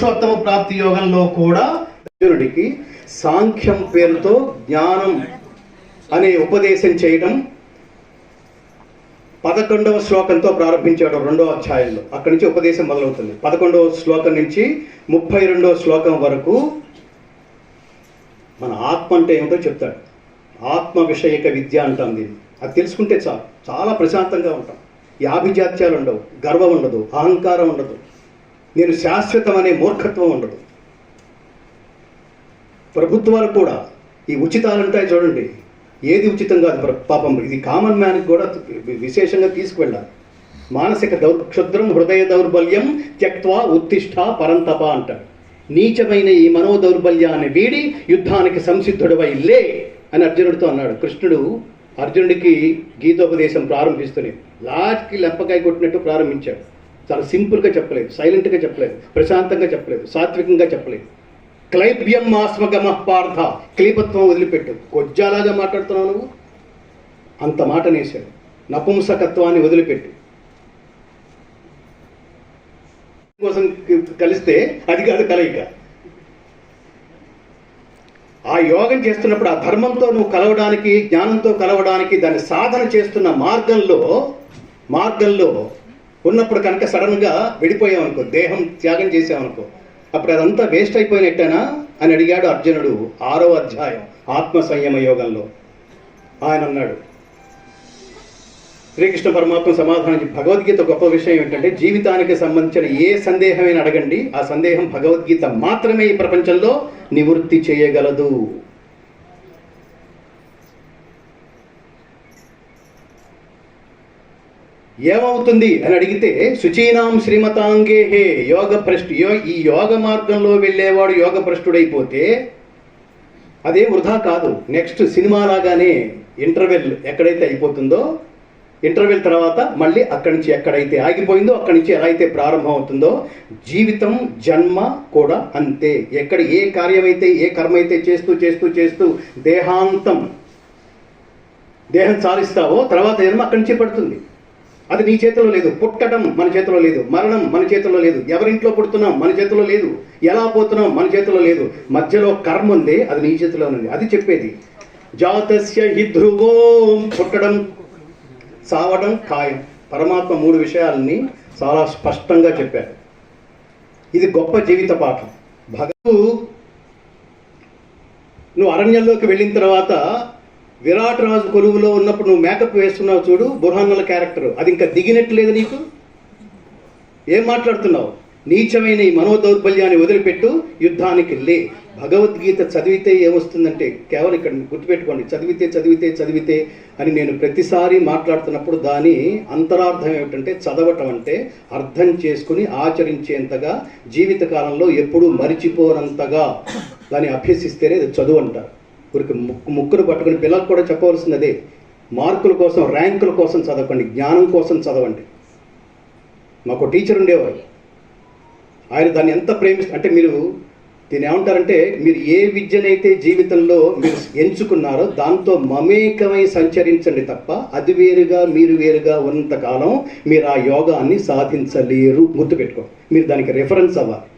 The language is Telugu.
పురుషోత్తమ ప్రాప్తి యోగంలో కూడా అర్జునుడికి సాంఖ్యం పేరుతో జ్ఞానం అనే ఉపదేశం చేయడం 11వ శ్లోకంతో ప్రారంభించాడు 2వ అధ్యాయంలో. అక్కడి నుంచి ఉపదేశం మొదలవుతుంది. 11వ శ్లోకం నుంచి 32వ శ్లోకం వరకు మన ఆత్మ అంటే ఏమిటో చెప్తాడు. ఆత్మ విషయక విద్య అంటాం దీన్ని. అది తెలుసుకుంటే చాలు, చాలా ప్రశాంతంగా ఉంటాం. యాభిజాత్యాలు ఉండవు, గర్వం ఉండదు, అహంకారం ఉండదు, నేను శాశ్వతం అనే మూర్ఖత్వం ఉండదు. ప్రభుత్వాలు కూడా ఈ ఉచితాలు ఉంటాయి చూడండి, ఏది ఉచితం కాదు పాపం. ఇది కామన్ మ్యాన్కి కూడా విశేషంగా తీసుకువెళ్ళాలి. మానసిక క్షుద్రం హృదయ దౌర్బల్యం త్యక్త్వా ఉత్తిష్ట పరంతప అంటాడు. నీచమైన ఈ మనో దౌర్బల్యాన్ని వీడి యుద్ధానికి సంసిద్ధుడవై లే అని అర్జునుడితో అన్నాడు. కృష్ణుడు అర్జునుడికి గీతోపదేశం ప్రారంభిస్తూనే లాస్ట్కి లెంపకాయ కొట్టినట్టు ప్రారంభించాడు. చాలా సింపుల్గా చెప్పలేదు, సైలెంట్గా చెప్పలేదు, ప్రశాంతంగా చెప్పలేదు, సాత్వికంగా చెప్పలేదు. క్లైబ్యం ఆస్మగమ పార్థ, క్లీపత్వం వదిలిపెట్టు. కొజ్జాలాగా మాట్లాడుతున్నావు నువ్వు, అంత మాట నేశాడు. నపుంసకత్వాన్ని వదిలిపెట్టు. కోసం కలిస్తే అది కాదు కలయిక. ఆ యోగం చేస్తున్నప్పుడు ఆ ధర్మంతో నువ్వు కలవడానికి, జ్ఞానంతో కలవడానికి దాన్ని సాధన చేస్తున్న మార్గంలో ఉన్నప్పుడు కనుక సడన్గా విడిపోయావనుకో, దేహం త్యాగం చేసావనుకో, అప్పుడు అదంతా వేస్ట్ అయిపోయినట్టేనా అని అడిగాడు అర్జునుడు 6వ అధ్యాయం ఆత్మ సంయమ యోగంలో. ఆయన అన్నాడు, శ్రీకృష్ణ పరమాత్మ సమాధానం. భగవద్గీత గొప్ప విషయం ఏంటంటే జీవితానికి సంబంధించిన ఏ సందేహమైనా అడగండి, ఆ సందేహం భగవద్గీత మాత్రమే ఈ ప్రపంచంలో నివృత్తి చేయగలదు. ఏమవుతుంది అని అడిగితే శుచీనాం శ్రీమతాంగేహే యోగ భ్రష్టు. ఈ యోగ మార్గంలో వెళ్ళేవాడు యోగ భ్రష్టుడైపోతే అదే వృధా కాదు. నెక్స్ట్ సినిమా లాగానే ఇంటర్వెల్ ఎక్కడైతే అయిపోతుందో, ఇంటర్వెల్ తర్వాత మళ్ళీ అక్కడి నుంచి ఎక్కడైతే ఆగిపోయిందో అక్కడి నుంచి ఎలా అయితే ప్రారంభం అవుతుందో జీవితం జన్మ కూడా అంతే. ఎక్కడ ఏ కార్యమైతే ఏ కర్మ అయితే చేస్తూ చేస్తూ చేస్తూ దేహం చాలిస్తావో తర్వాత జన్మ అక్కడి నుంచి పడుతుంది. అది నీ చేతిలో లేదు. పుట్టడం మన చేతిలో లేదు, మరణం మన చేతిలో లేదు, ఎవరింట్లో పుడుతున్నాం మన చేతిలో లేదు, ఎలా పోతున్నాం మన చేతిలో లేదు. మధ్యలో కర్మ ఉంది, అది నీ చేతిలో ఉంది. అది చెప్పేది జాతస్య హి ధ్రువో, పుట్టడం సావడం ఖాయం. పరమాత్మ 3 విషయాలని చాలా స్పష్టంగా చెప్పారు. ఇది గొప్ప జీవిత పాఠం. నువ్వు అరణ్యంలోకి వెళ్ళిన తర్వాత విరాట్ రాజు కొలువులో ఉన్నప్పుడు నువ్వు మేకప్ వేస్తున్నావు చూడు, బుర్హానుల క్యారెక్టర్, అది ఇంకా దిగినట్లేదు నీకు. ఏం మాట్లాడుతున్నావు? నీచమైన ఈ మనోదౌర్బల్యాన్ని వదిలిపెట్టు, యుద్ధానికి లే. భగవద్గీత చదివితే ఏమొస్తుందంటే, కేవలం ఇక్కడ గుర్తుపెట్టుకోండి, చదివితే అని నేను ప్రతిసారి మాట్లాడుతున్నప్పుడు దాని అంతరార్థం ఏమిటంటే, చదవటం అంటే అర్థం చేసుకుని ఆచరించేంతగా, జీవితకాలంలో ఎప్పుడూ మరిచిపోనంతగా దాన్ని అభ్యసిస్తేనే చదువు అంటారు. ఊరికి ముక్కును పట్టుకుని పిల్లలకు కూడా చెప్పవలసింది అదే. మార్కుల కోసం, ర్యాంకుల కోసం చదవకండి, జ్ఞానం కోసం చదవండి. మాకు టీచర్ ఉండేవారు, ఆయన దాన్ని ఎంత అంటే మీరు దీన్ని ఏమంటారంటే, మీరు ఏ విద్యనైతే జీవితంలో మీరు ఎంచుకున్నారో దాంతో మమేకమై సంచరించండి తప్ప అది వేరుగా మీరు వేరుగా ఉన్నంతకాలం మీరు ఆ యోగాన్ని సాధించలేరు. గుర్తుపెట్టుకో, మీరు దానికి రెఫరెన్స్ అవ్వాలి.